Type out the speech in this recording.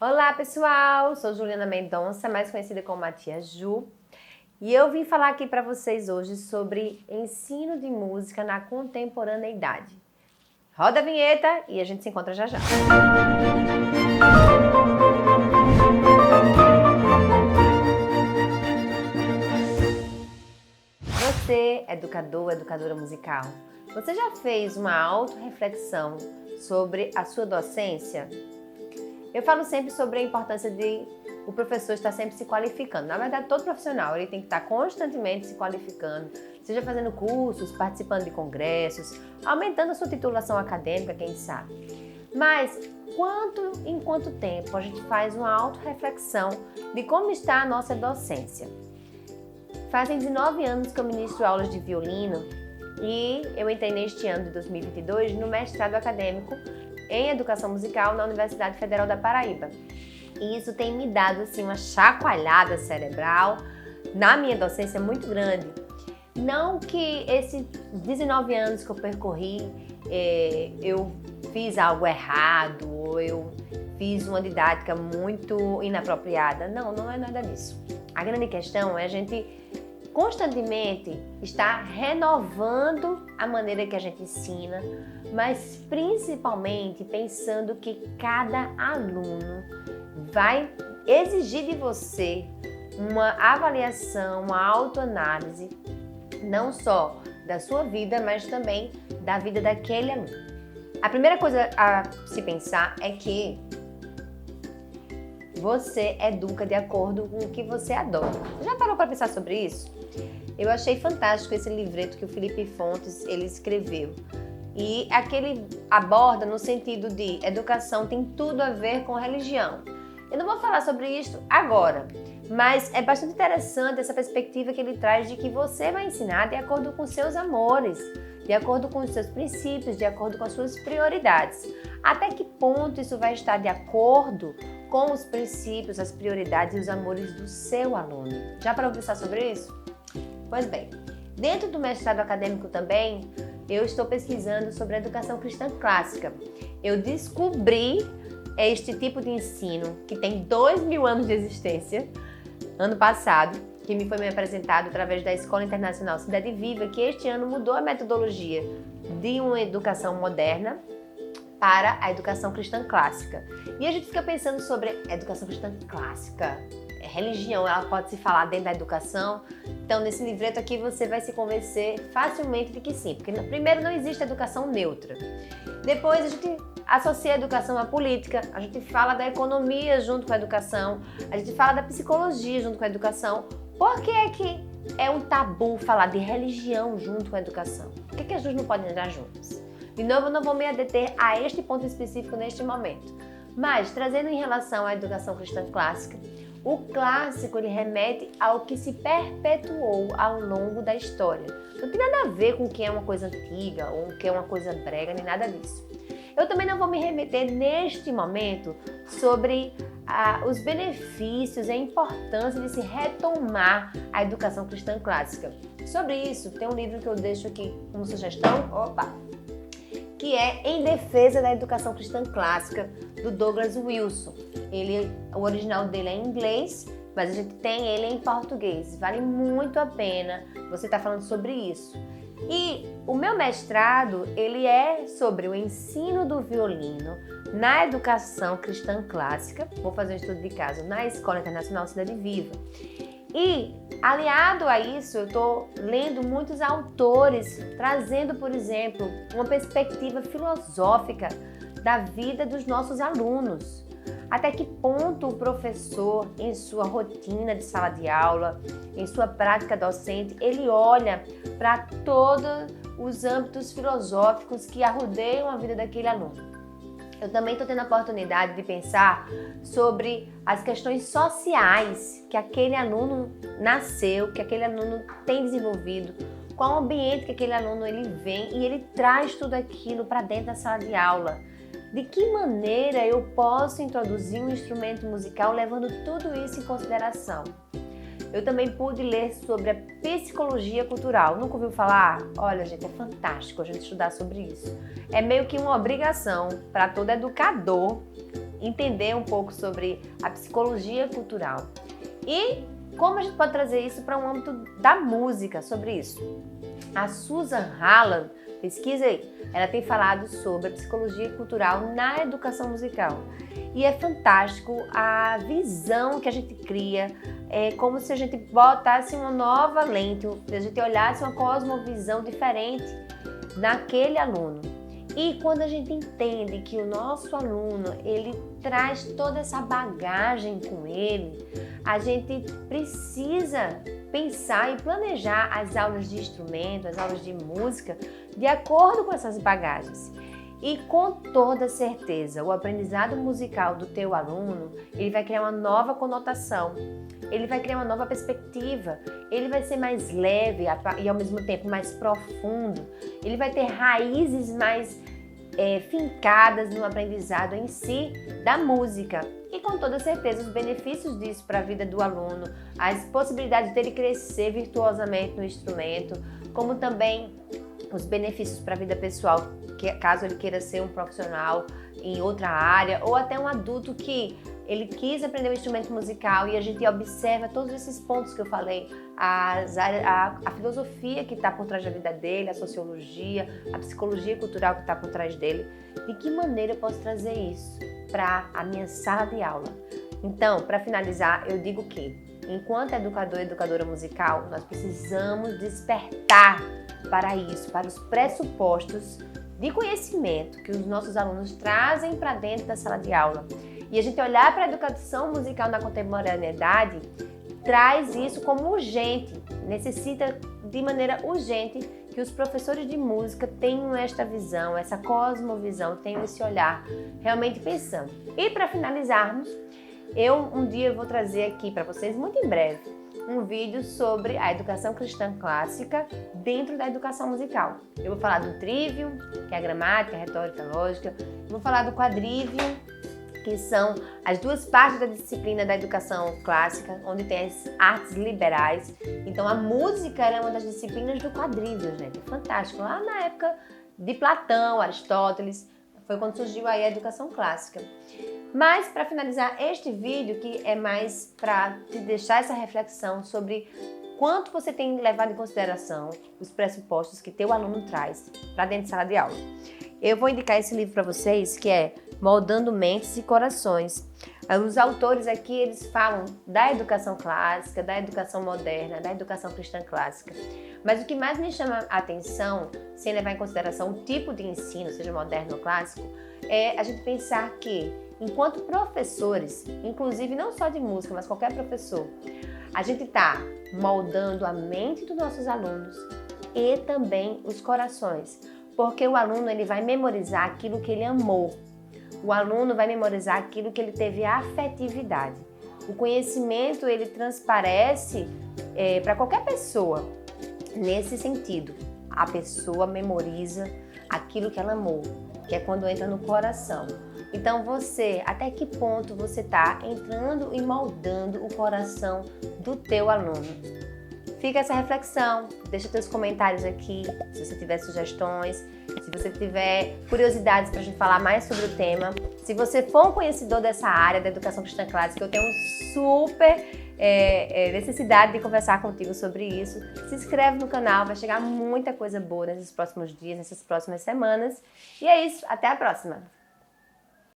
Olá pessoal, sou Juliana Mendonça, mais conhecida como a Tia Ju, e eu vim falar aqui para vocês hoje sobre ensino de música na contemporaneidade. Roda a vinheta e a gente se encontra já já. Você, educador, educadora musical, você já fez uma autorreflexão sobre a sua docência? Eu falo sempre sobre a importância de o professor estar sempre se qualificando. Na verdade, todo profissional ele tem que estar constantemente se qualificando, seja fazendo cursos, participando de congressos, aumentando a sua titulação acadêmica, quem sabe. Mas em quanto tempo a gente faz uma autorreflexão de como está a nossa docência? Fazem 19 anos que eu ministro aulas de violino e eu entrei neste ano de 2022 no mestrado acadêmico em Educação Musical na Universidade Federal da Paraíba. E isso tem me dado assim, uma chacoalhada cerebral na minha docência muito grande. Não que esses 19 anos que eu percorri, eu fiz algo errado ou eu fiz uma didática muito inapropriada. Não é nada disso. A grande questão é a gente constantemente estar renovando a maneira que a gente ensina, mas principalmente pensando que cada aluno vai exigir de você uma avaliação, uma autoanálise, não só da sua vida, mas também da vida daquele aluno. A primeira coisa a se pensar é que você educa de acordo com o que você adora. Você já parou para pensar sobre isso? Eu achei fantástico esse livreto que o Felipe Fontes ele escreveu. E aquele aborda no sentido de educação tem tudo a ver com religião. Eu não vou falar sobre isso agora, mas é bastante interessante essa perspectiva que ele traz de que você vai ensinar de acordo com seus amores, de acordo com os seus princípios, de acordo com as suas prioridades. Até que ponto isso vai estar de acordo com os princípios, as prioridades e os amores do seu aluno? Já parou para pensar sobre isso? Pois bem, dentro do mestrado acadêmico também, eu estou pesquisando sobre a educação cristã clássica. Eu descobri este tipo de ensino, que tem 2.000 anos de existência, ano passado, que me foi apresentado através da Escola Internacional Cidade Viva, que este ano mudou a metodologia de uma educação moderna para a educação cristã clássica. E a gente fica pensando sobre a educação cristã clássica. Religião, ela pode se falar dentro da educação. Então, nesse livreto aqui, você vai se convencer facilmente de que sim. Porque, primeiro, não existe educação neutra. Depois, a gente associa a educação à política. A gente fala da economia junto com a educação. A gente fala da psicologia junto com a educação. Por que é que é um tabu falar de religião junto com a educação? Por que as duas não podem andar juntas? De novo, eu não vou me adeter a este ponto específico neste momento. Mas, trazendo em relação à educação cristã clássica, o clássico ele remete ao que se perpetuou ao longo da história. Não tem nada a ver com o que é uma coisa antiga ou o que é uma coisa brega, nem nada disso. Eu também não vou me remeter neste momento sobre os benefícios e a importância de se retomar a educação cristã clássica. Sobre isso, tem um livro que eu deixo aqui como sugestão, que é Em Defesa da Educação Cristã Clássica, do Douglas Wilson. O original dele é em inglês, mas a gente tem ele em português. Vale muito a pena você estar falando sobre isso. E o meu mestrado, ele é sobre o ensino do violino na educação cristã clássica. Vou fazer um estudo de caso na Escola Internacional Cidade Viva. E, aliado a isso, eu estou lendo muitos autores, trazendo, por exemplo, uma perspectiva filosófica da vida dos nossos alunos. Até que ponto o professor, em sua rotina de sala de aula, em sua prática docente, ele olha para todos os âmbitos filosóficos que arrodeiam a vida daquele aluno. Eu também estou tendo a oportunidade de pensar sobre as questões sociais que aquele aluno nasceu, que aquele aluno tem desenvolvido, qual o ambiente que aquele aluno ele vem e ele traz tudo aquilo para dentro da sala de aula. De que maneira eu posso introduzir um instrumento musical levando tudo isso em consideração? Eu também pude ler sobre a psicologia cultural. Nunca ouviu falar? Olha, gente, é fantástico a gente estudar sobre isso. É meio que uma obrigação para todo educador entender um pouco sobre a psicologia cultural. E como a gente pode trazer isso para um âmbito da música, sobre isso? A Susan Haaland, pesquisa aí, ela tem falado sobre a psicologia cultural na educação musical. E é fantástico a visão que a gente cria, é como se a gente botasse uma nova lente, a gente olhasse uma cosmovisão diferente naquele aluno. E quando a gente entende que o nosso aluno, ele traz toda essa bagagem com ele, a gente precisa pensar e planejar as aulas de instrumento, as aulas de música, de acordo com essas bagagens. E com toda certeza, o aprendizado musical do teu aluno, ele vai criar uma nova conotação, ele vai criar uma nova perspectiva, ele vai ser mais leve e ao mesmo tempo mais profundo, ele vai ter raízes mais fincadas no aprendizado em si da música. E com toda certeza os benefícios disso para a vida do aluno, as possibilidades dele crescer virtuosamente no instrumento, como também os benefícios para a vida pessoal, caso ele queira ser um profissional em outra área, ou até um adulto que ele quis aprender um instrumento musical e a gente observa todos esses pontos que eu falei, a filosofia que está por trás da vida dele, a sociologia, a psicologia cultural que está por trás dele. De que maneira eu posso trazer isso para a minha sala de aula? Então, para finalizar, eu digo que, enquanto educador e educadora musical, nós precisamos despertar para isso, para os pressupostos de conhecimento que os nossos alunos trazem para dentro da sala de aula. E a gente olhar para a educação musical na contemporaneidade traz isso como urgente, necessita de maneira urgente que os professores de música tenham esta visão, essa cosmovisão, tenham esse olhar realmente pensando. E para finalizarmos, eu um dia vou trazer aqui para vocês, muito em breve, um vídeo sobre a educação cristã clássica dentro da educação musical. Eu vou falar do trivium, que é a gramática, a retórica, a lógica. Eu vou falar do quadrivium, que são as duas partes da disciplina da educação clássica, onde tem as artes liberais. Então a música é uma das disciplinas do quadrivium, gente. É fantástico. Lá na época de Platão, Aristóteles, foi quando surgiu aí a educação clássica. Mas para finalizar este vídeo, que é mais para te deixar essa reflexão sobre quanto você tem levado em consideração os pressupostos que teu aluno traz para dentro de sala de aula. Eu vou indicar esse livro para vocês, que é Moldando Mentes e Corações. Os autores aqui, eles falam da educação clássica, da educação moderna, da educação cristã clássica. Mas o que mais me chama a atenção, sem levar em consideração o tipo de ensino, seja moderno ou clássico, é a gente pensar que, enquanto professores, inclusive não só de música, mas qualquer professor, a gente está moldando a mente dos nossos alunos e também os corações. Porque o aluno, ele vai memorizar aquilo que ele amou. O aluno vai memorizar aquilo que ele teve afetividade. O conhecimento, ele transparece para qualquer pessoa nesse sentido. A pessoa memoriza aquilo que ela amou, que é quando entra no coração. Então você, até que ponto você está entrando e moldando o coração do teu aluno? Fica essa reflexão, deixa teus comentários aqui, se você tiver sugestões, se você tiver curiosidades para a gente falar mais sobre o tema. Se você for um conhecedor dessa área da educação cristã clássica, eu tenho super necessidade de conversar contigo sobre isso. Se inscreve no canal, vai chegar muita coisa boa nesses próximos dias, nessas próximas semanas. E é isso, até a próxima!